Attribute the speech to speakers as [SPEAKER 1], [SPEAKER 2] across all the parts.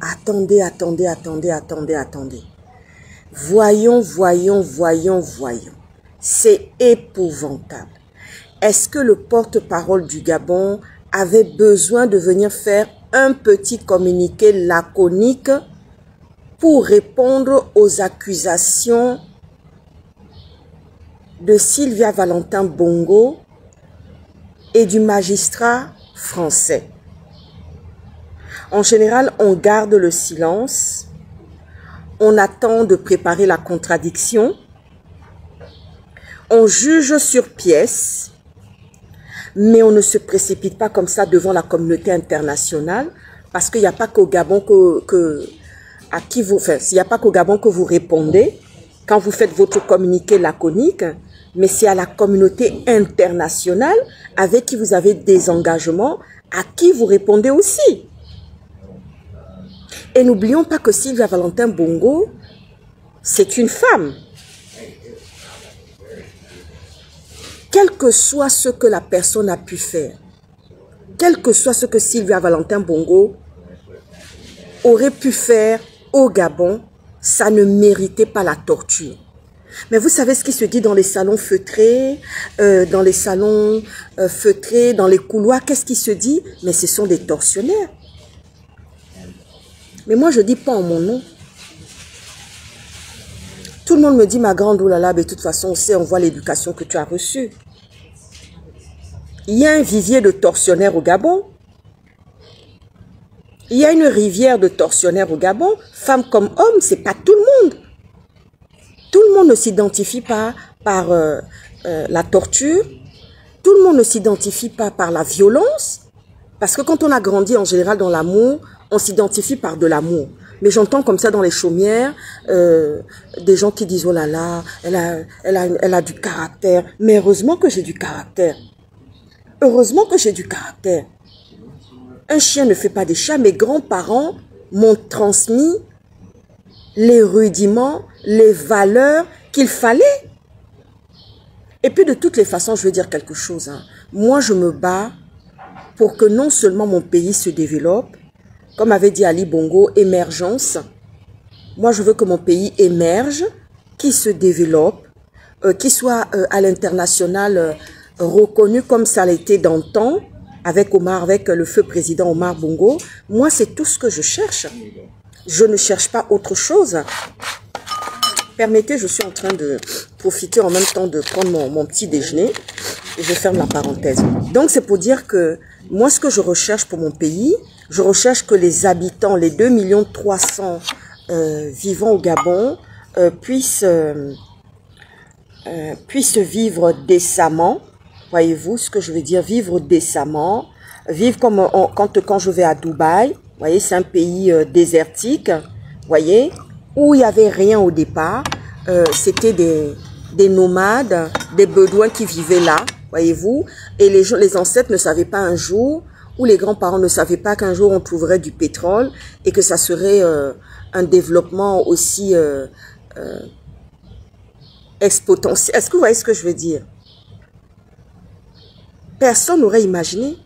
[SPEAKER 1] Attendez, attendez, attendez, attendez, attendez. Voyons, voyons, voyons, voyons. C'est épouvantable. Est-ce que le porte-parole du Gabon avait besoin de venir faire un petit communiqué laconique pour répondre aux accusations de Sylvia Valentin Bongo et du magistrat français? En général, on garde le silence, on attend de préparer la contradiction, on juge sur pièce, mais on ne se précipite pas comme ça devant la communauté internationale, parce qu'il n'y a pas qu'au Gabon il n'y a pas qu'au Gabon que vous répondez quand vous faites votre communiqué laconique, mais c'est à la communauté internationale avec qui vous avez des engagements, à qui vous répondez aussi. Et n'oublions pas que Sylvia Valentin Bongo, c'est une femme. Quel que soit ce que la personne a pu faire, quel que soit ce que Sylvia Valentin Bongo aurait pu faire au Gabon, ça ne méritait pas la torture. Mais vous savez ce qui se dit dans les salons feutrés, dans les couloirs, qu'est-ce qui se dit? Mais ce sont des tortionnaires. Mais moi, je ne dis pas en mon nom. Tout le monde me dit, ma grande oulala, mais de toute façon, on voit l'éducation que tu as reçue. Il y a un vivier de tortionnaires au Gabon. Il y a une rivière de tortionnaires au Gabon. Femmes comme hommes, ce n'est pas tout le monde. Tout le monde ne s'identifie pas par la torture. Tout le monde ne s'identifie pas par la violence. Parce que quand on a grandi en général dans l'amour, on s'identifie par de l'amour. Mais j'entends comme ça dans les chaumières, des gens qui disent, oh là là, elle a du caractère. Mais heureusement que j'ai du caractère. Heureusement que j'ai du caractère. Un chien ne fait pas des chats. Mes grands-parents m'ont transmis les rudiments, les valeurs qu'il fallait. Et puis de toutes les façons, je veux dire quelque chose. Moi, je me bats pour que non seulement mon pays se développe, comme avait dit Ali Bongo, émergence. Moi, je veux que mon pays émerge, qu'il se développe, qu'il soit à l'international reconnu comme ça l'a été dans le temps, avec le feu président Omar Bongo. Moi, c'est tout ce que je cherche. Je ne cherche pas autre chose. Permettez, je suis en train de profiter en même temps de prendre mon petit déjeuner. Et je ferme la parenthèse. Donc, c'est pour dire que moi, ce que je recherche pour mon pays, je recherche que les habitants, les 2 300 000 vivant au Gabon, puissent vivre décemment. Voyez-vous ce que je veux dire? Vivre décemment. Vivre comme quand je vais à Dubaï. Vous voyez, c'est un pays désertique. Voyez, où il n'y avait rien au départ. C'était des nomades, des bédouins qui vivaient là. Voyez-vous, et les ancêtres ne savaient pas un jour, ou les grands-parents ne savaient pas qu'un jour on trouverait du pétrole et que ça serait un développement aussi exponentiel. Est-ce que vous voyez ce que je veux dire? Personne n'aurait imaginé.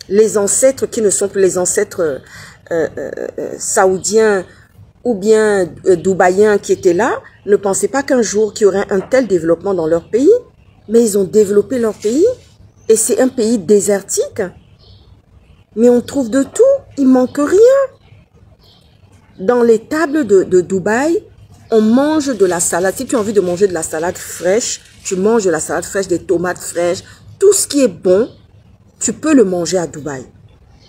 [SPEAKER 1] Les ancêtres qui ne sont plus les ancêtres saoudiens ou bien dubaïens qui étaient là, ne pensaient pas qu'un jour qu'il y aurait un tel développement dans leur pays. Mais ils ont développé leur pays et c'est un pays désertique. Mais on trouve de tout, il manque rien. Dans les tables de Dubaï, on mange de la salade. Si tu as envie de manger de la salade fraîche, tu manges de la salade fraîche, des tomates fraîches. Tout ce qui est bon, tu peux le manger à Dubaï.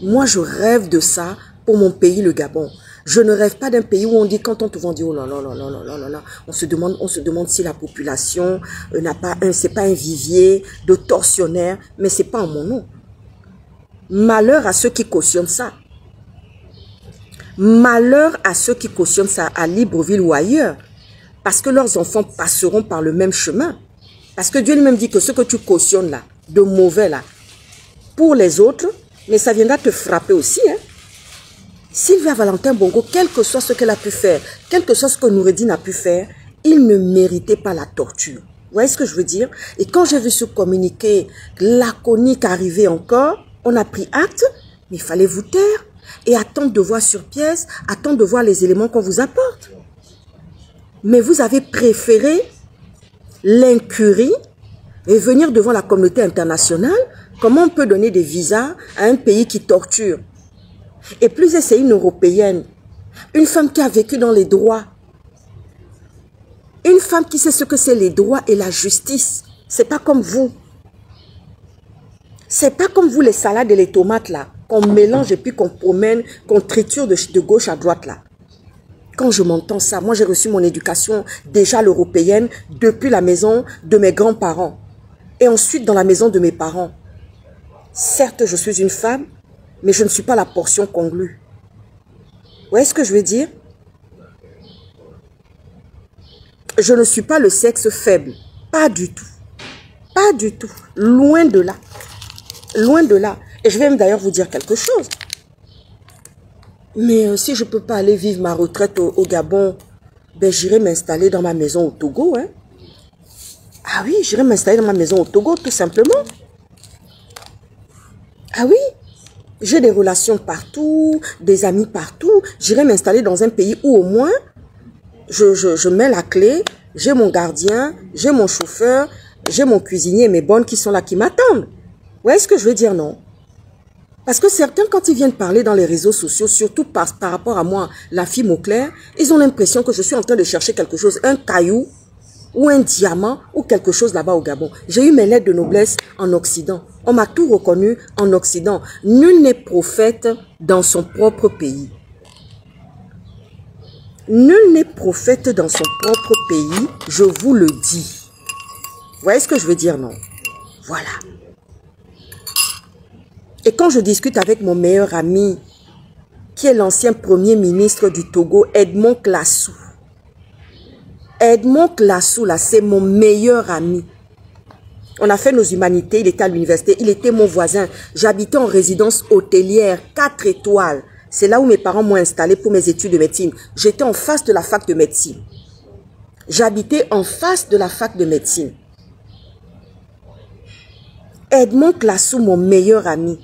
[SPEAKER 1] Moi, je rêve de ça pour mon pays, le Gabon. Je ne rêve pas d'un pays où on dit, quand on te vend, oh là là là là là là là, on se demande si la population n'a pas c'est pas un vivier de tortionnaires, mais c'est pas en mon nom. Malheur à ceux qui cautionnent ça. Malheur à ceux qui cautionnent ça à Libreville ou ailleurs, parce que leurs enfants passeront par le même chemin. Parce que Dieu lui-même dit que ce que tu cautionnes là, de mauvais là, pour les autres, mais ça viendra te frapper aussi, hein. Sylvia Valentin Bongo, quel que soit ce qu'elle a pu faire, quel que soit ce que Noureddine a pu faire, il ne méritait pas la torture. Vous voyez ce que je veux dire? Et quand j'ai vu ce communiqué laconique arriver encore, on a pris acte, mais il fallait vous taire. et attendre de voir sur pièce, attendre de voir les éléments qu'on vous apporte. Mais vous avez préféré l'incurie et venir devant la communauté internationale. Comment on peut donner des visas à un pays qui torture? Et plus c'est une Européenne, une femme qui a vécu dans les droits, une femme qui sait ce que c'est les droits et la justice. C'est pas comme vous. C'est pas comme vous les salades et les tomates là, qu'on mélange et puis qu'on promène, qu'on triture de gauche à droite là. Quand je m'entends ça, moi j'ai reçu mon éducation déjà l'européenne depuis la maison de mes grands-parents et ensuite dans la maison de mes parents. Certes, je suis une femme, mais je ne suis pas la portion congrue. Vous voyez ce que je veux dire? Je ne suis pas le sexe faible. Pas du tout. Pas du tout. Loin de là. Loin de là. Et je vais même d'ailleurs vous dire quelque chose. Mais si je ne peux pas aller vivre ma retraite au Gabon, ben j'irai m'installer dans ma maison au Togo. Hein. Ah oui, j'irai m'installer dans ma maison au Togo, tout simplement. Ah oui, j'ai des relations partout, des amis partout. J'irai m'installer dans un pays où au moins, je mets la clé, j'ai mon gardien, j'ai mon chauffeur, j'ai mon cuisinier et mes bonnes qui sont là, qui m'attendent. Vous voyez ce que je veux dire, non? Parce que certains, quand ils viennent parler dans les réseaux sociaux, surtout par rapport à moi, la fille Mauclair, ils ont l'impression que je suis en train de chercher quelque chose, un caillou ou un diamant ou quelque chose là-bas au Gabon. J'ai eu mes lettres de noblesse en Occident. On m'a tout reconnu en Occident. Nul n'est prophète dans son propre pays. Nul n'est prophète dans son propre pays, je vous le dis. Vous voyez ce que je veux dire, non? Voilà. Et quand je discute avec mon meilleur ami, qui est l'ancien premier ministre du Togo, Edmond Classou. Edmond Classou, là, c'est mon meilleur ami. On a fait nos humanités, il était à l'université, il était mon voisin. J'habitais en résidence hôtelière, 4 étoiles. C'est là où mes parents m'ont installé pour mes études de médecine. J'étais en face de la fac de médecine. J'habitais en face de la fac de médecine. Edmond Classou, mon meilleur ami.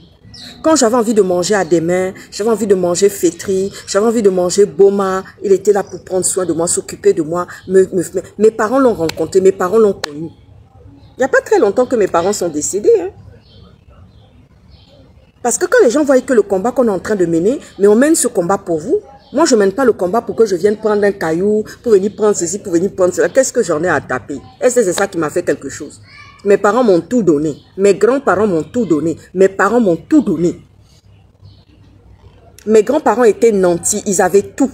[SPEAKER 1] Quand j'avais envie de manger à des mains, j'avais envie de manger fétri, j'avais envie de manger boma, il était là pour prendre soin de moi, s'occuper de moi. Mes parents l'ont rencontré, mes parents l'ont connu. Il n'y a pas très longtemps que mes parents sont décédés. Hein. Parce que quand les gens voient que le combat qu'on est en train de mener, mais on mène ce combat pour vous. Moi, je ne mène pas le combat pour que je vienne prendre un caillou, pour venir prendre ceci, pour venir prendre cela. Qu'est-ce que j'en ai à taper? Est-ce que c'est ça qui m'a fait quelque chose? Mes parents m'ont tout donné. Mes grands-parents m'ont tout donné. Mes parents m'ont tout donné. Mes grands-parents étaient nantis. Ils avaient tout.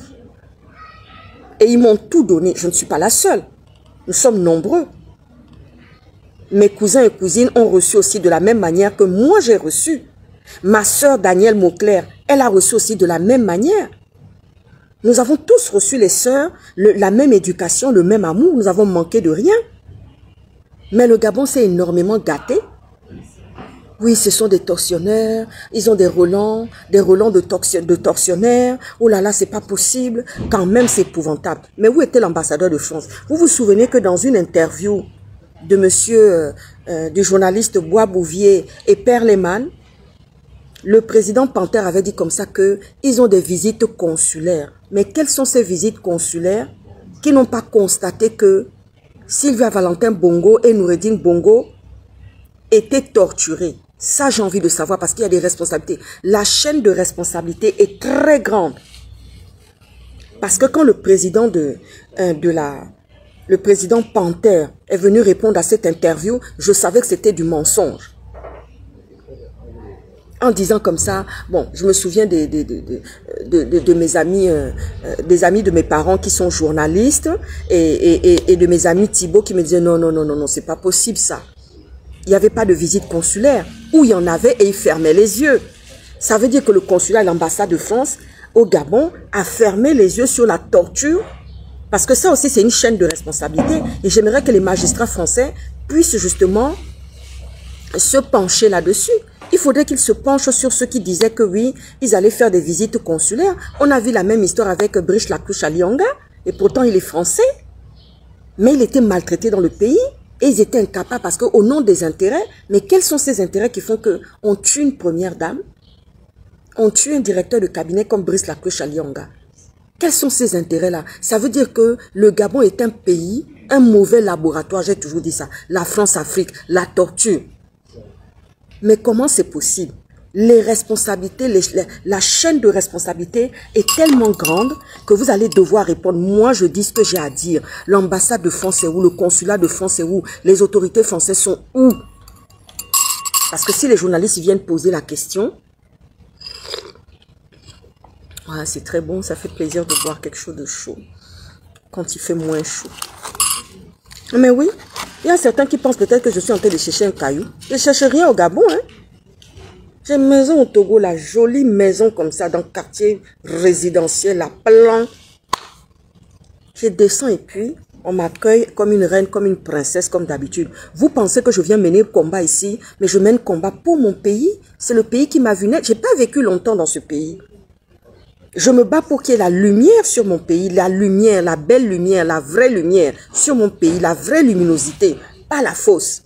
[SPEAKER 1] Et ils m'ont tout donné. Je ne suis pas la seule. Nous sommes nombreux. Mes cousins et cousines ont reçu aussi de la même manière que moi j'ai reçu. Ma sœur Danielle Mauclair, elle a reçu aussi de la même manière. Nous avons tous reçu, les sœurs, la même éducation, le même amour. Nous avons manqué de rien. Mais le Gabon s'est énormément gâté. Oui, ce sont des tortionnaires, ils ont des relents de tortionnaires. Oh là là, c'est pas possible. Quand même, c'est épouvantable. Mais où était l'ambassadeur de France? Vous vous souvenez que dans une interview de monsieur, du journaliste Bois Bouvier et Père Lehmann, le président Panthère avait dit comme ça qu'ils ont des visites consulaires. Mais quelles sont ces visites consulaires qui n'ont pas constaté que Sylvia Valentin Bongo et Noureddine Bongo étaient torturés? Ça, j'ai envie de savoir parce qu'il y a des responsabilités. La chaîne de responsabilité est très grande. Parce que quand le président le président Panthère est venu répondre à cette interview, je savais que c'était du mensonge. En disant comme ça, bon, je me souviens de mes amis, des amis de mes parents qui sont journalistes et de mes amis Thibault qui me disaient non, non, non, non, non, c'est pas possible ça. Il n'y avait pas de visite consulaire, ou il y en avait et ils fermaient les yeux. Ça veut dire que le consulat et l'ambassade de France au Gabon a fermé les yeux sur la torture, parce que ça aussi c'est une chaîne de responsabilité et j'aimerais que les magistrats français puissent justement se pencher là-dessus. Il faudrait qu'ils se penchent sur ceux qui disaient que oui, ils allaient faire des visites consulaires. On a vu la même histoire avec Brice Laclouche à Lianga, et pourtant il est français, mais il était maltraité dans le pays. Et ils étaient incapables parce qu'au nom des intérêts, mais quels sont ces intérêts qui font qu'on tue une première dame? On tue un directeur de cabinet comme Brice Lacroix à Lyonga. Quels sont ces intérêts-là? Ça veut dire que le Gabon est un pays, un mauvais laboratoire, j'ai toujours dit ça. La France-Afrique, la torture. Mais comment c'est possible? Les responsabilités, la chaîne de responsabilité est tellement grande que vous allez devoir répondre. Moi, je dis ce que j'ai à dire. L'ambassade de France est où? Le consulat de France est où? Les autorités françaises sont où? Parce que si les journalistes viennent poser la question, ouais, c'est très bon, ça fait plaisir de boire quelque chose de chaud quand il fait moins chaud. Mais oui, il y a certains qui pensent peut-être que je suis en train de chercher un caillou. Je ne cherche rien au Gabon, hein. J'ai une maison au Togo, la jolie maison comme ça, dans le quartier résidentiel, à plan. Je descends et puis, on m'accueille comme une reine, comme une princesse, comme d'habitude. Vous pensez que je viens mener le combat ici, mais je mène combat pour mon pays. C'est le pays qui m'a vu naître. Je n'ai pas vécu longtemps dans ce pays. Je me bats pour qu'il y ait la lumière sur mon pays, la lumière, la belle lumière, la vraie lumière sur mon pays, la vraie luminosité, pas la fausse.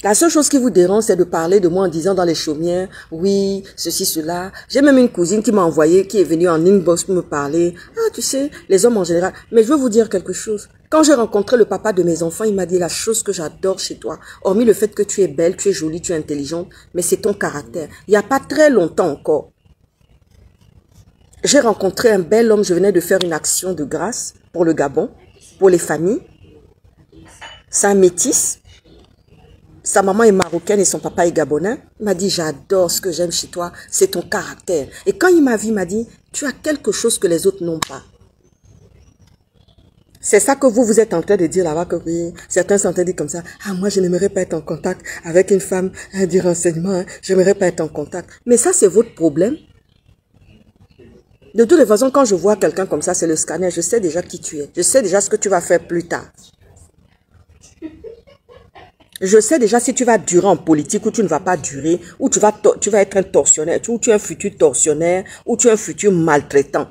[SPEAKER 1] La seule chose qui vous dérange, c'est de parler de moi en disant dans les chaumières, oui, ceci, cela. J'ai même une cousine qui m'a envoyé, qui est venue en inbox pour me parler. Ah, tu sais, les hommes en général. Mais je veux vous dire quelque chose. Quand j'ai rencontré le papa de mes enfants, il m'a dit la chose que j'adore chez toi, hormis le fait que tu es belle, tu es jolie, tu es intelligente, mais c'est ton caractère. Il n'y a pas très longtemps encore, j'ai rencontré un bel homme, je venais de faire une action de grâce pour le Gabon, pour les familles. C'est un métis. Sa maman est marocaine et son papa est gabonais. Il m'a dit, j'adore ce que j'aime chez toi, c'est ton caractère. Et quand il m'a vu, il m'a dit, tu as quelque chose que les autres n'ont pas. C'est ça que vous êtes en train de dire là-bas, que oui, certains sont en train de dire comme ça, ah, moi je n'aimerais pas être en contact avec une femme du renseignement, hein, je n'aimerais pas être en contact. Mais ça, c'est votre problème. De toutes les façons, quand je vois quelqu'un comme ça, c'est le scanner, je sais déjà qui tu es. Je sais déjà ce que tu vas faire plus tard. Je sais déjà si tu vas durer en politique ou tu ne vas pas durer, ou tu vas être un tortionnaire, ou tu es un futur tortionnaire, ou tu es un futur maltraitant,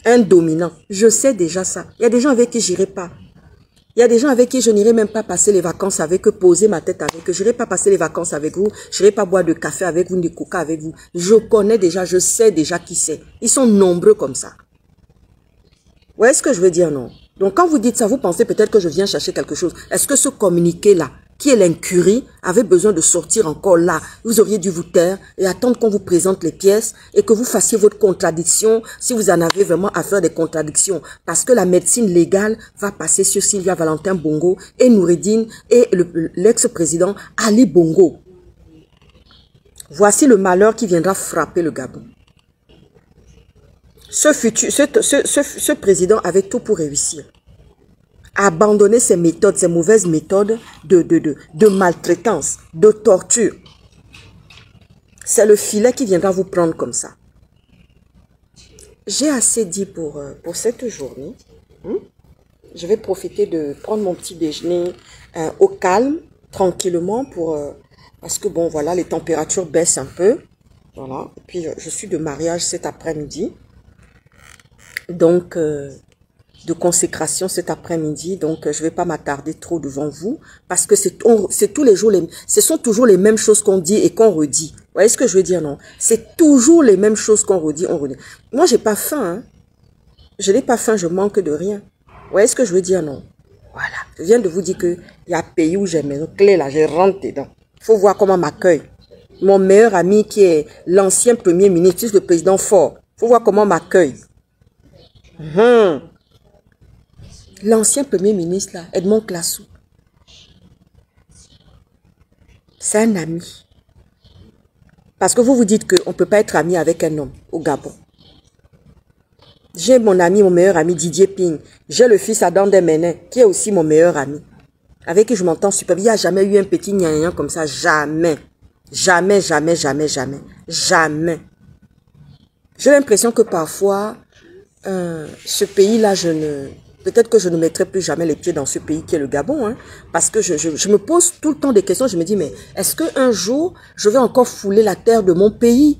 [SPEAKER 1] un dominant. Je sais déjà ça. Il y a des gens avec qui je n'irai pas. Il y a des gens avec qui je n'irai même pas passer les vacances avec eux, poser ma tête avec eux. Je n'irai pas passer les vacances avec vous. Je n'irai pas boire de café avec vous, ni de coca avec vous. Je connais déjà, je sais déjà qui c'est. Ils sont nombreux comme ça. Vous voyez ce que je veux dire, non? Donc quand vous dites ça, vous pensez peut-être que je viens chercher quelque chose. Est-ce que ce communiqué-là, qui est l'incurie, avait besoin de sortir encore là? Vous auriez dû vous taire et attendre qu'on vous présente les pièces et que vous fassiez votre contradiction si vous en avez vraiment à faire des contradictions. Parce que la médecine légale va passer sur Sylvia Valentin Bongo et Noureddine et l'ex-président Ali Bongo. Voici le malheur qui viendra frapper le Gabon. Ce président avait tout pour réussir. Abandonner ces méthodes, ces mauvaises méthodes de maltraitance, de torture. C'est le filet qui viendra vous prendre comme ça. J'ai assez dit pour cette journée. Je vais profiter de prendre mon petit déjeuner au calme, tranquillement, parce que bon, voilà, les températures baissent un peu. Voilà. Et puis, je suis de mariage cet après-midi. Donc, de consécration cet après-midi. Donc, je ne vais pas m'attarder trop devant vous parce que c'est tous les jours, ce sont toujours les mêmes choses qu'on dit et qu'on redit. Vous voyez ce que je veux dire, non? C'est toujours les mêmes choses qu'on redit, on redit. Moi, j'ai pas faim, hein. Je n'ai pas faim, je manque de rien. Vous voyez ce que je veux dire, non? Voilà. Je viens de vous dire qu'il y a un pays où j'ai mes clés là, je rentre dedans. Il faut voir comment m'accueille. Mon meilleur ami qui est l'ancien premier ministre, le président Fort. Il faut voir comment m'accueille. L'ancien premier ministre, là, Edmond Classou, c'est un ami. Parce que vous vous dites qu'on ne peut pas être ami avec un homme au Gabon. J'ai mon ami, mon meilleur ami Didier Ping. J'ai le fils Adam Demenin, qui est aussi mon meilleur ami. Avec qui je m'entends super bien. Il n'y a jamais eu un petit gna comme ça. Jamais. Jamais, jamais, jamais, jamais. Jamais. J'ai l'impression que parfois, ce pays-là, peut-être que je ne mettrai plus jamais les pieds dans ce pays qui est le Gabon, hein, parce que je me pose tout le temps des questions. Je me dis, mais est-ce qu'un jour, je vais encore fouler la terre de mon pays?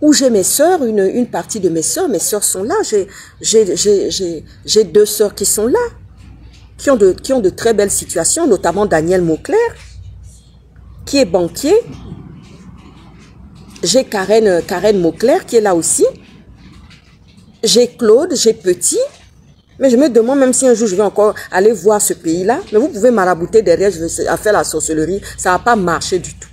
[SPEAKER 1] Où j'ai mes sœurs, une partie de mes sœurs sont là. J'ai deux sœurs qui sont là, qui ont de très belles situations, notamment Daniel Mauclair, qui est banquier. J'ai Karen Mauclair qui est là aussi. J'ai Claude, j'ai Petit. Mais je me demande même si un jour je vais encore aller voir ce pays-là. Mais vous pouvez marabouter derrière, je vais à faire la sorcellerie. Ça va pas marcher du tout.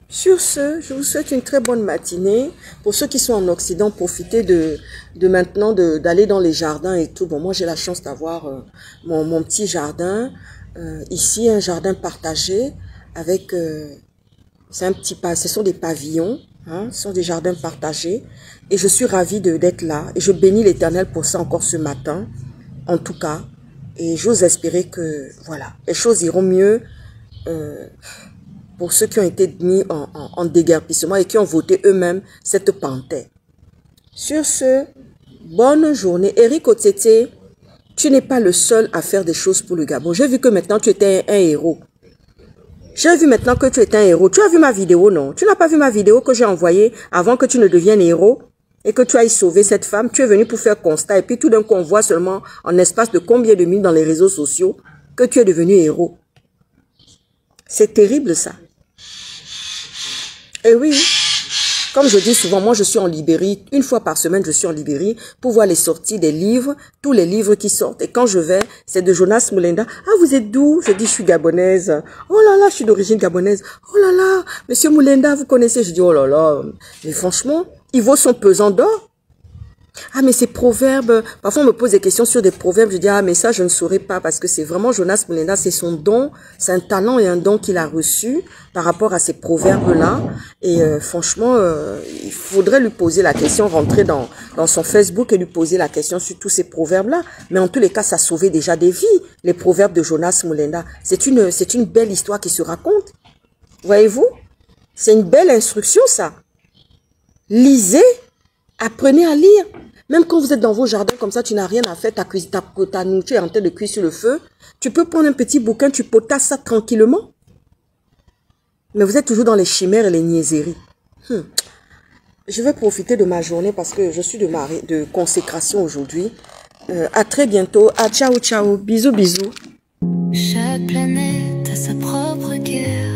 [SPEAKER 1] Sur ce, je vous souhaite une très bonne matinée. Pour ceux qui sont en Occident, profitez de maintenant d'aller dans les jardins et tout. Bon, moi j'ai la chance d'avoir mon petit jardin. Ici, un jardin partagé avec... ce sont des pavillons, hein, ce sont des jardins partagés. Et je suis ravie d'être là. Et je bénis l'Éternel pour ça encore ce matin, en tout cas. Et j'ose espérer que, voilà, les choses iront mieux pour ceux qui ont été mis en déguerpissement et qui ont voté eux-mêmes cette panthère. Sur ce, bonne journée. Eric Otete, tu n'es pas le seul à faire des choses pour le Gabon. J'ai vu que maintenant tu étais un héros. J'ai vu maintenant que tu es un héros. Tu as vu ma vidéo, non? Tu n'as pas vu ma vidéo que j'ai envoyée avant que tu ne deviennes héros et que tu ailles sauver cette femme. Tu es venu pour faire constat et puis tout d'un coup on voit seulement en espace de combien de minutes dans les réseaux sociaux que tu es devenu héros. C'est terrible ça. Et oui, comme je dis souvent, moi je suis en Libérie, une fois par semaine je suis en Libérie pour voir les sorties des livres, tous les livres qui sortent. Et quand je vais, c'est de Jonas Mulenda. Ah, vous êtes d'où? Je dis, je suis gabonaise. Oh là là, je suis d'origine gabonaise. Oh là là, monsieur Mulenda, vous connaissez? Je dis, oh là là, mais franchement, il vaut son pesant d'or. Ah, mais ces proverbes, parfois on me pose des questions sur des proverbes, je dis, ah, mais ça, je ne saurais pas, parce que c'est vraiment Jonas Mulenda, c'est son don, c'est un talent et un don qu'il a reçu par rapport à ces proverbes-là. Et franchement, il faudrait lui poser la question, rentrer dans son Facebook et lui poser la question sur tous ces proverbes-là. Mais en tous les cas, ça sauvait déjà des vies, les proverbes de Jonas Mulenda. C'est une belle histoire qui se raconte. Voyez-vous? C'est une belle instruction, ça. Lisez. Apprenez à lire. Même quand vous êtes dans vos jardins comme ça, tu n'as rien à faire, ta nourriture est en train de cuire sur le feu. Tu peux prendre un petit bouquin, tu potasses ça tranquillement. Mais vous êtes toujours dans les chimères et les niaiseries. Je vais profiter de ma journée parce que je suis de consécration aujourd'hui. À très bientôt. À ciao, ciao. Bisous, bisous.
[SPEAKER 2] Chaque planète a sa propre guerre.